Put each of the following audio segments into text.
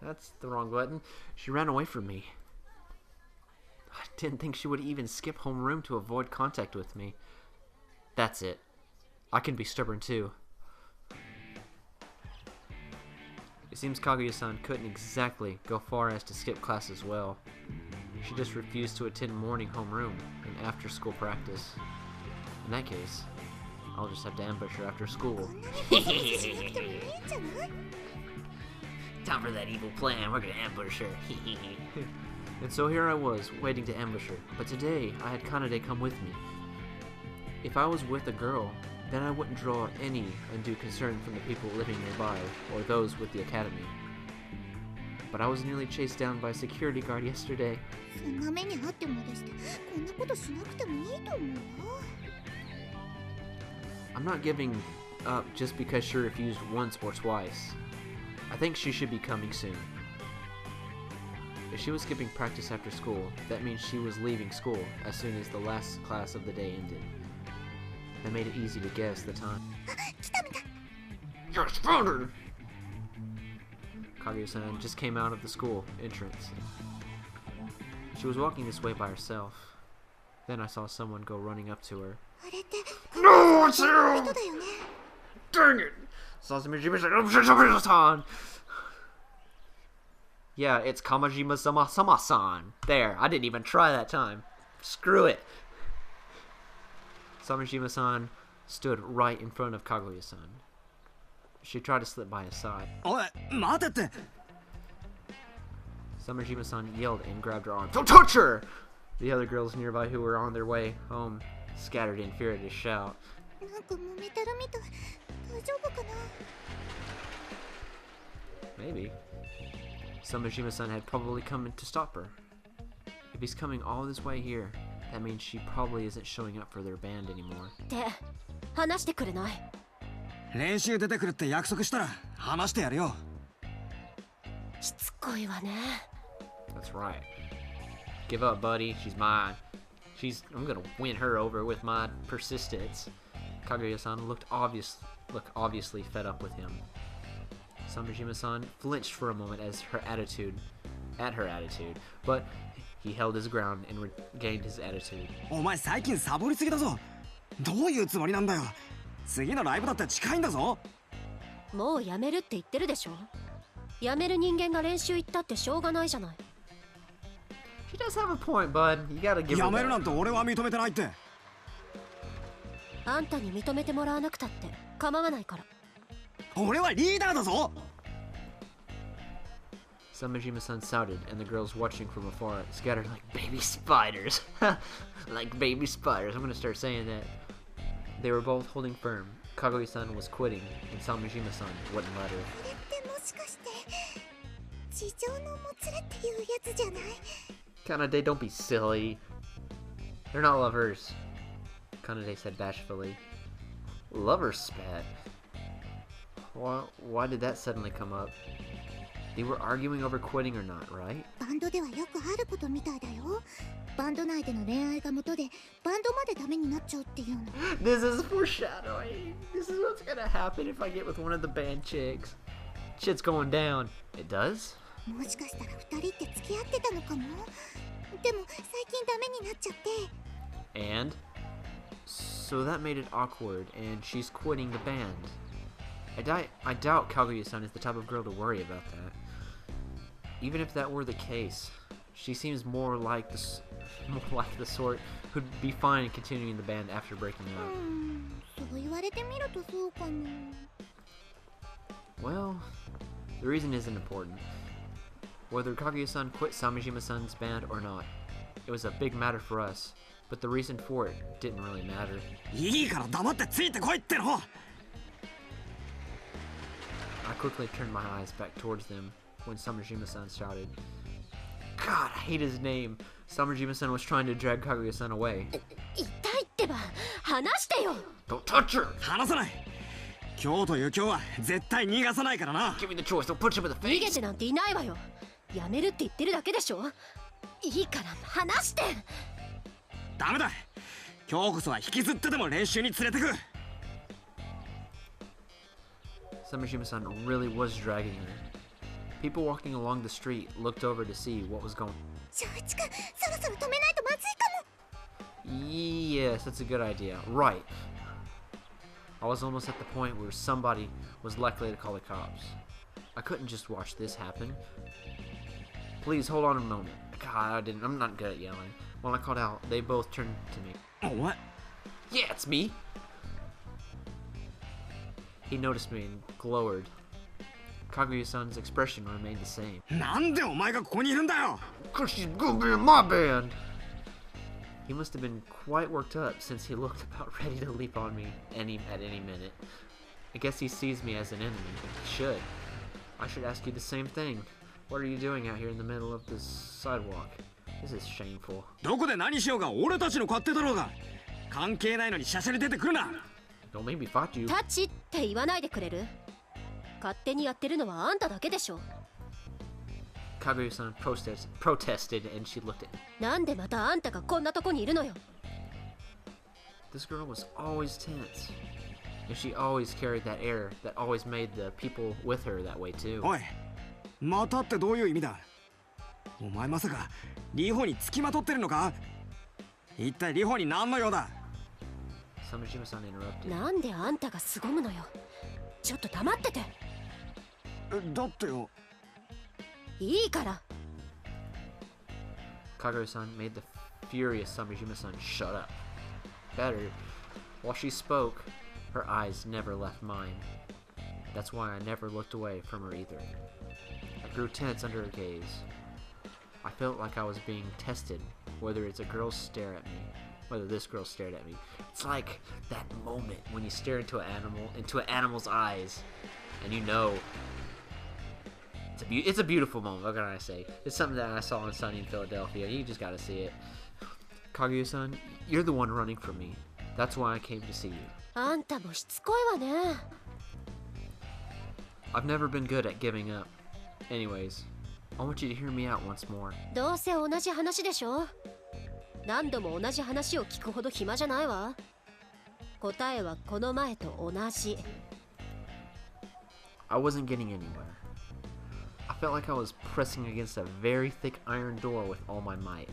That's the wrong button. She ran away from me. I didn't think she would even skip homeroom to avoid contact with me. That's it. I can be stubborn too. It seems Kaguya-san couldn't exactly go far as to skip class as well. She just refused to attend morning homeroom and after-school practice. In that case, I'll just have to ambush her after school. Time for that evil plan. We're gonna ambush her. And so here I was, waiting to ambush her. But today, I had Kanade come with me. If I was with a girl, then I wouldn't draw any undue concern from the people living nearby, or those with the academy. But I was nearly chased down by a security guard yesterday. I'm not giving up just because she refused once or twice. I think she should be coming soon. If she was skipping practice after school, that means she was leaving school as soon as the last class of the day ended. That made it easy to guess the time. You're spotted! Kaguya-san just came out of the school entrance. She was walking this way by herself. Then I saw someone go running up to her. No, it's you! Dang it! Samajima-san! Yeah, it's Kamajima-sama-sama-san. There, I didn't even try that time. Screw it. Samajima-san stood right in front of Kaguya-san. She tried to slip by his side. Samajima-san yelled and grabbed her arm. Don't touch her! The other girls nearby who were on their way home scattered in fear at his shout. Maybe. Samajima-san had probably come in to stop her. If he's coming all this way here, that means she probably isn't showing up for their band anymore. That's right. Give up, buddy. She's mine. I'm gonna win her over with my persistence. Kaguya-san looked obviously fed up with him. Samajima-san flinched for a moment at her attitude, but he held his ground and regained his attitude. She does have a point, bud. You gotta give her that. Samajima-san shouted, and the girls watching from afar scattered like baby spiders. Like baby spiders. I'm gonna start saying that. They were both holding firm. Kaguya-san was quitting, and Samajima-san wouldn't let her. Kanade, don't be silly. They're not lovers. Kanade said bashfully. Lover spat. Why did that suddenly come up? They were arguing over quitting or not, right? This is foreshadowing. This is what's gonna happen if I get with one of the band chicks. Shit's going down. It does? And? So that made it awkward, and she's quitting the band. I doubt Kaguya-san is the type of girl to worry about that. Even if that were the case, she seems more like the sort who'd be fine continuing the band after breaking up. Well, the reason isn't important. Whether Kaguya-san quit Samajima-san's band or not, it was a big matter for us, but the reason for it didn't really matter. I quickly turned my eyes back towards them when Samajima-san shouted. God, I hate his name. Samajima-san was trying to drag Kaguya-san away. Don't touch her! Give me the choice, don't punch him in the face! Samajima-san really was dragging her. People walking along the street looked over to see what was going on. Yes, that's a good idea. Right. I was almost at the point where somebody was likely to call the cops. I couldn't just watch this happen. Please, hold on a moment. God, I'm not good at yelling. When I called out, they both turned to me. Oh, what? Yeah, it's me! He noticed me and glowered. Kaguya-san's expression remained the same. なんでお前がここにいるんだよ! Cause she's gonna be in my band! He must have been quite worked up since he looked about ready to leap on me at any minute. I guess he sees me as an enemy. He should. I should ask you the same thing. What are you doing out here in the middle of this sidewalk? This is shameful. どこで何しようが俺たちの勝手だろうが。関係ないのにしゃしゃり出てくるな。Don't make me fight you. タチって言わないでくれる？勝手にやってるのはあんただけでしょ。Kaguya-san protested and she looked at me. なんでまたあんたがこんなとこにいるのよ。This girl was always tense. And she always carried that air that always made the people with her that way too. おい、またってどういう意味だ？お前まさかリホに付きまとってるのか？一体リホに何の用だ？ Samajima-san interrupted. なんであんたが凄むのよ。ちょっと黙ってて。だってよ。いいから。Kaguya-san made the furious Samajima-san shut up. Better. While she spoke, her eyes never left mine. That's why I never looked away from her either. I grew tense under her gaze. I felt like I was being tested, whether it's a girl stare at me, whether this girl stared at me. It's like that moment when you stare into an animal's eyes, and you know it's a beautiful moment. What can I say? It's something that I saw in Sunny in Philadelphia. You just gotta see it. Kaguya-san, you're the one running from me. That's why I came to see you. あんたもしつこいわね。I've never been good at giving up. Anyways, I want you to hear me out once more. どうせ同じ話でしょ。何度も同じ話を聞くほど暇じゃないわ。答えはこの前と同じ。I wasn't getting anywhere. I felt like I was pressing against a very thick iron door with all my might.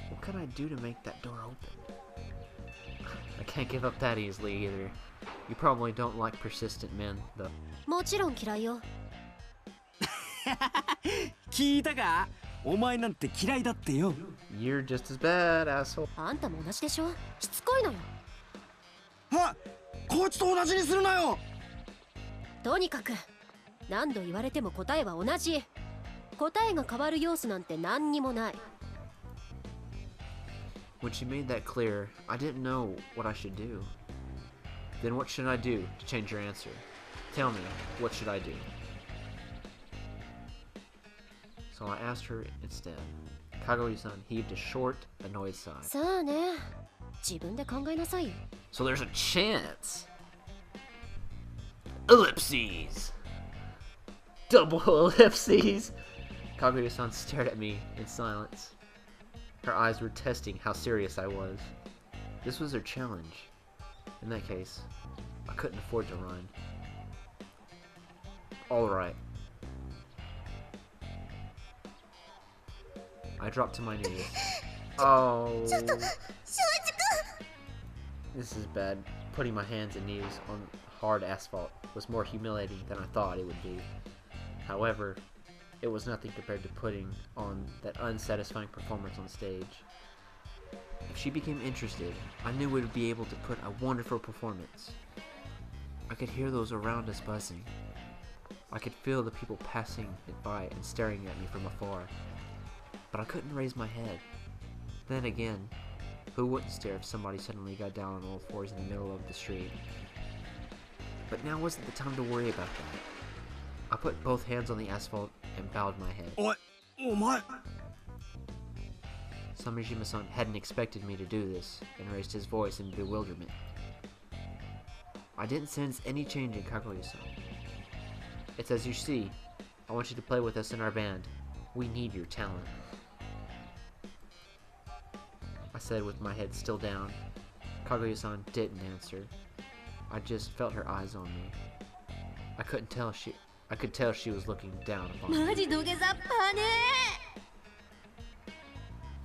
What could I do to make that door open? I can't give up that easily either. You probably don't like persistent men, though. もちろん嫌いよ。聞いたか？お前なんて嫌いだってよ。You're just as bad, asshole. あんたも同じでしょ。しつこいのよ。あ、こいつと同じにするなよ。とにかく何度言われても答えは同じ。答えが変わる要素なんて何にもない。When she made that clear, I didn't know what I should do. Then what should I do to change your answer? Tell me, what should I do? So I asked her instead. Kaguya-san heaved a short, annoyed sigh. さあね、自分で考えなさいよ。So there's a chance. Ellipses. Double ellipses. Kaguya-san stared at me in silence. Her eyes were testing how serious I was. This was her challenge. In that case, I couldn't afford to run. Alright. I dropped to my knees. Oh. This is bad. Putting my hands and knees on hard asphalt was more humiliating than I thought it would be. However, it was nothing compared to putting on that unsatisfying performance on stage. If she became interested, I knew we would be able to put a wonderful performance. I could hear those around us buzzing. I could feel the people passing it by and staring at me from afar. But I couldn't raise my head. Then again, who wouldn't stare if somebody suddenly got down on all fours in the middle of the street? But now wasn't the time to worry about that. I put both hands on the asphalt and bowed my head. お前。 Samajima-san hadn't expected me to do this and raised his voice in bewilderment. I didn't sense any change in Kaguya-san. It's as you see. I want you to play with us in our band. We need your talent. I said with my head still down. Kaguya-san didn't answer. I just felt her eyes on me. I couldn't tell I could tell she was looking down upon me. マジ土下座っぱね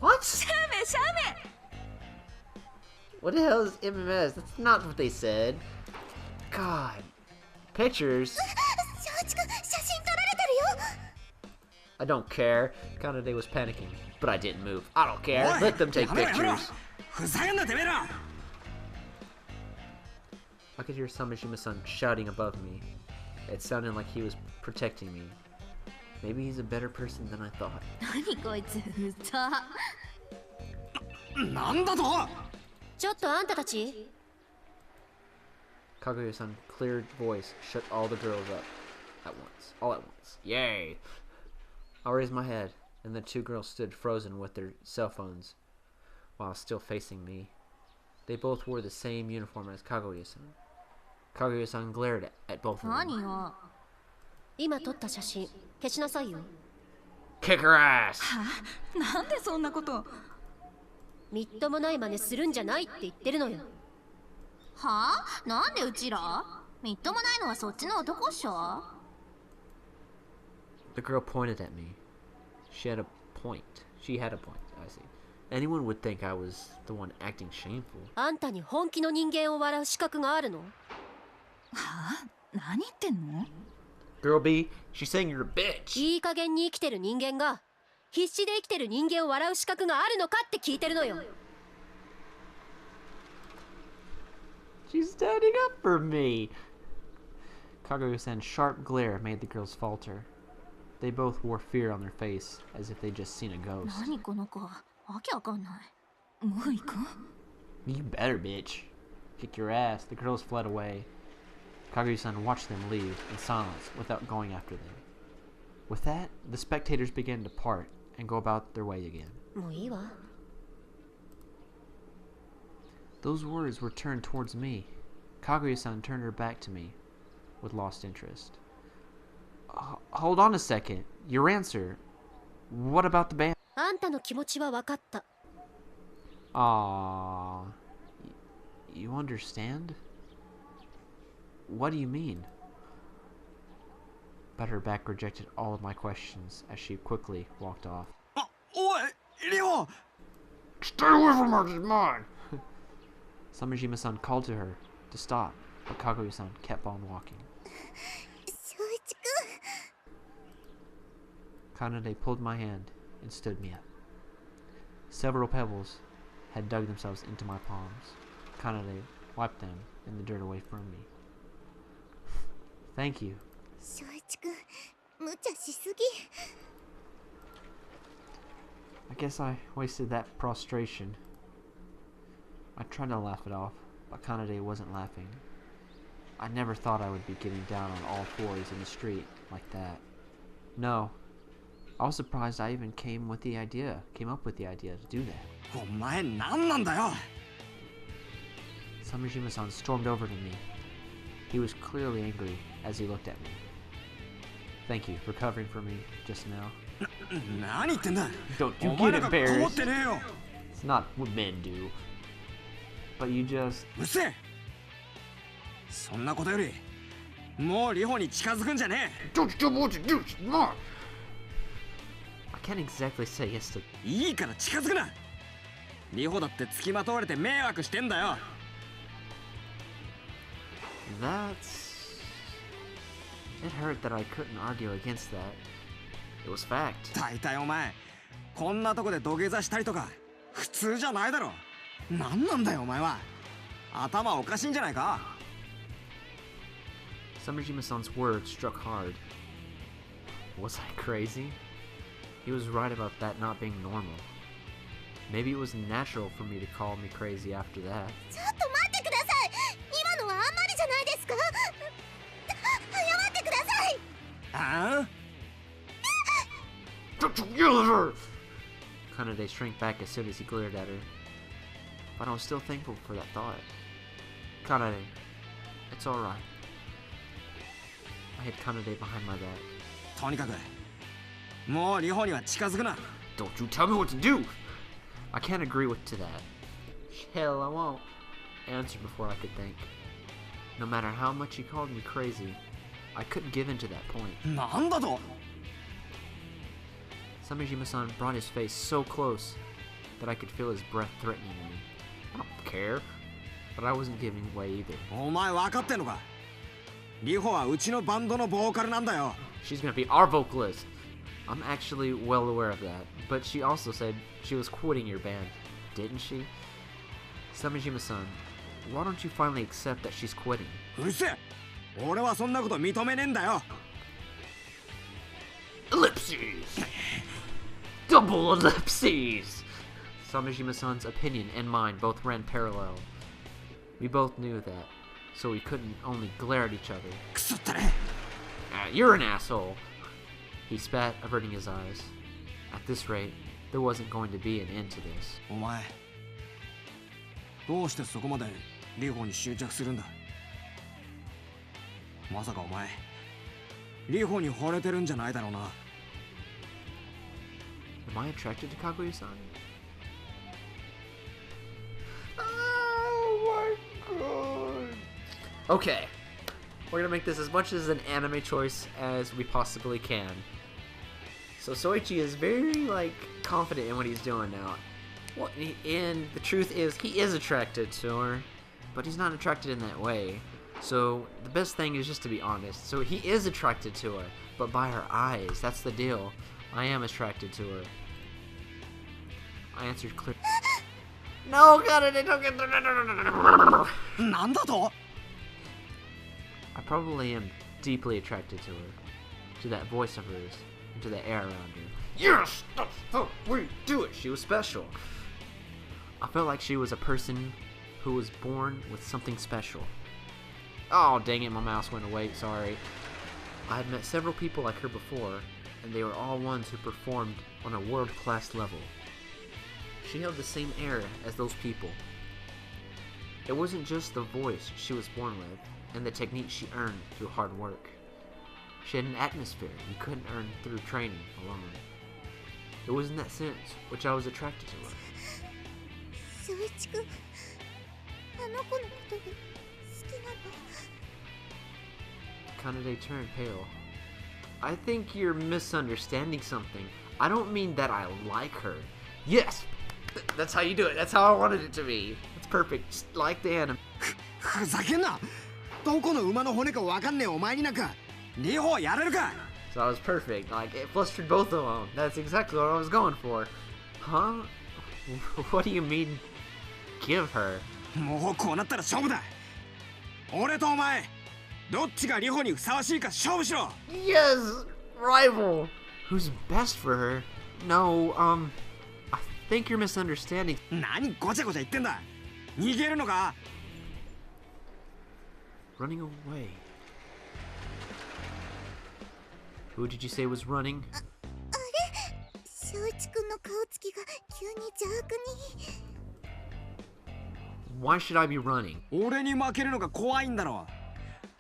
What? シャメシャメ What the hell is MMS? That's not what they said. God. Pictures? 正直写真撮られてるよ I don't care. Kanade was panicking, but I didn't move. I don't care. Oi, Let them take やめろやめろ pictures. ふざけんなてめえら I could hear Samishima-san shouting above me. It sounded like he was protecting me. Maybe he's a better person than I thought. 何こいつうざなんだと ちょっとあんたたち Kaguya-san's clear voice shut all the girls up at once. All at once. Yay! I raised my head, and the two girls stood frozen with their cell phones, while still facing me. They both wore the same uniform as Kaguya-san. Kaguya-san glared at both of them. 何よ今撮った写真消しなさいよ Kick her ass! なんでそんなこと。みっともない真似するんじゃないって言ってるのよはあ、なんでうちら。みっともないのはそっちの男っしょ。 The girl pointed at me. She had a point. I see. Anyone would think I was the one acting shameful. あんたに本気の人間を笑う資格があるのはあ、何言ってんの。 Girl B, she's saying you're a bitch. いい加減に生きてる人間が必死で生きてる人間を笑う資格があるのかって聞いてるのよ She's standing up for me. Kaguya-san's sharp glare made the girls falter. They both wore fear on their face, as if they'd just seen a ghost. 何この子、わけわかんない。もう行く。 You better, bitch. Kick your ass. The girls fled away. Kaguya-san watched them leave in silence without going after them. With that, the spectators began to part and go about their way again. もういいわ Those words were turned towards me. Kaguya-san turned her back to me with lost interest. Hold on a second. Your answer. What about the band? あんたの気持ちは分かった You understand? What do you mean? But her back rejected all of my questions as she quickly walked off. あおいリオ Stay away from her, she's mine! Samijima-san called to her to stop, but Kaguya-san kept on walking. 正一 Kanade pulled my hand and stood me up. Several pebbles had dug themselves into my palms. Kanade wiped them and the dirt away from me. Thank you. 正一君無茶しすぎ I guess I wasted that prostration. I tried to laugh it off, but Kanade wasn't laughing. I never thought I would be getting down on all fours in the street like that. No. I was surprised I even came up with the idea to do that. お前何なんだよ Samijima-san stormed over to me. He was clearly angry as he looked at me. Thank you for covering for me just now. 何言ってんだ Don't you お前 get なんかこもっ embarrassed. てねえよ It's not what men do. But you just... うっせえそんなことよりもうリホに近づくんじゃね Don't you do what you do, smart! I can't exactly say yes to... えいいから近づくなリホだって付きまとわれて迷惑してんだよ That's... It hurt that I couldn't argue against that. It was fact. 大体お前こんなとこで土下座したりとか普通じゃないだろ何なんだよお前は頭おかしいんじゃないか Samijima-san's words struck hard. Was I crazy? He was right about that not being normal. Maybe it was natural for me to call me crazy after that. ちょっと待ってください今のはあんまりじゃないですか謝ってくださいああ Don't you yell at her! Kanade shrank back as soon as he glared at her. But I was still thankful for that thought. Kanade, it's alright. I hid Kanade behind my back. とにかくもうリホには近づくな Don't you tell me what to do! I can't agree to that. Hell, I won't. Answered before I could think. No matter how much he called me crazy, I couldn't give in to that point. なんだと Samejima-san brought his face so close that I could feel his breath threatening me. I don't care, but I wasn't giving way either. お前分かってんのかリホはうちのバンドのボーカルなんだよ She's gonna be our vocalist. I'm actually well aware of that, but she also said she was quitting your band, didn't she? Samejima-san, why don't you finally accept that she's quitting? うるせえ俺はそんなこと認めねえんだよ Ellipses! Double ellipses! Samejima-san's opinion and mine both ran parallel. We both knew that, so we couldn't only glare at each other. くそったれ You're an asshole! He spat, averting his eyes. At this rate, there wasn't going to be an end to this. お前どうしてそこまでリホに執着するんだまさかお前リホに惚れてるんじゃないだろうな Am I attracted to Kaguya-san? Okay, we're gonna make this as much as an anime choice as we possibly can. So Shoichi is very, confident in what he's doing now. Well, and the truth is, he is attracted to her, but he's not attracted in that way. So the best thing is just to be honest. So he is attracted to her, but by her eyes. That's the deal. I am attracted to her. I answered clear. No, God, I don't get. なんだと I probably am deeply attracted to her, to that voice of hers, and to the air around her. Yes, that's how we do it. She was special. I felt like she was a person who was born with something special. Oh, dang it, my mouse went away, sorry. I had met several people like her before, and they were all ones who performed on a world-class level. She held the same air as those people. It wasn't just the voice she was born with, and the technique she earned through hard work. She had an atmosphere you couldn't earn through training alone. It was in that sense which I was attracted to her. 翔一君あの子のことが好きなの Kanade turned pale. I think you're misunderstanding something. I don't mean that I like her. Yes! That's how you do it. That's how I wanted it to be. It's perfect. Just like the anime. ふざけんなどこの馬の骨か分かんねえお前になんかリホやれるか So I was perfect. It flustered both of them. That's exactly what I was going for. Huh? What do you mean, give her? もうこうなったら勝負だ俺とお前どっちがリホにふさわしいか勝負しろ Yes! Rival! Who's best for her? No, I think you're misunderstanding. 何ごちゃごちゃ言ってんだ逃げるのか Running away. Who did you say was running? 翔一君の顔つきが急に邪悪に Why should I be running? 俺に負けるのが怖いんだろ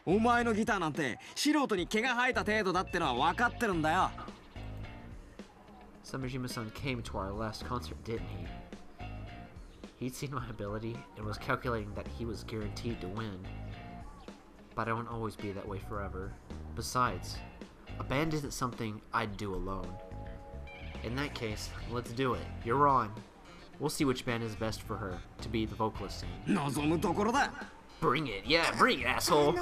お前のギターなんて素人に毛が生えた程度だってのは分かってるんだよ Samejima-san came to our last concert, didn't he? He'd seen my ability and was calculating that he was guaranteed to win. But I won't always be that way forever. Besides, a band isn't something I'd do alone. In that case, let's do it. You're on. We'll see which band is best for her to be the vocalist in. 望むところだ Bring it, yeah, bring it, asshole!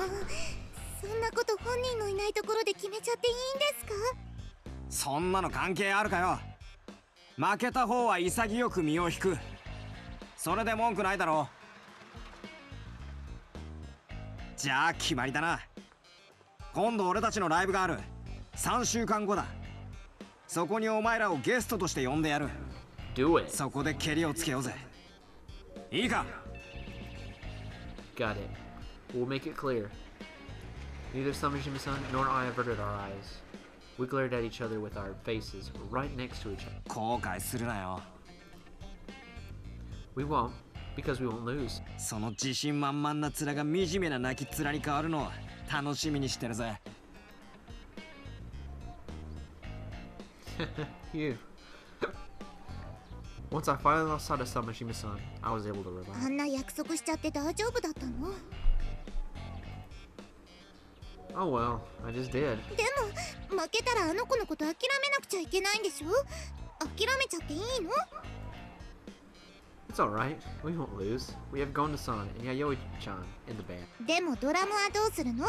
そんなこと本人のいないところで決めちゃっていいんですかそんなの関係あるかよ負けた方は潔く身を引くそれで文句ないだろじゃあ決まりだな今度俺たちのライブがある3週間後だそこにお前らをゲストとして呼んでやる Do it. そこでケリをつけようぜいいか Got it. We'll make it clear. Neither Samejima-san nor I averted our eyes. We glared at each other with our faces right next to each other. 後悔するなよ We won't, because we won't lose. その自信満々な面が惨めな泣き面に変わるのを楽しみにしてるぜ You. Once I finally lost sight of Samejima-san, I was able to あ revive. んな約束しちゃって大丈夫だったの Oh well, I just did. でも負けたらあの子のこと諦めなくちゃいけないんでしょ。諦めちゃっていいの？ It's alright. We won't lose. We have Gonda-san and Yayoi-chan in the band. でもドラムはどうするの？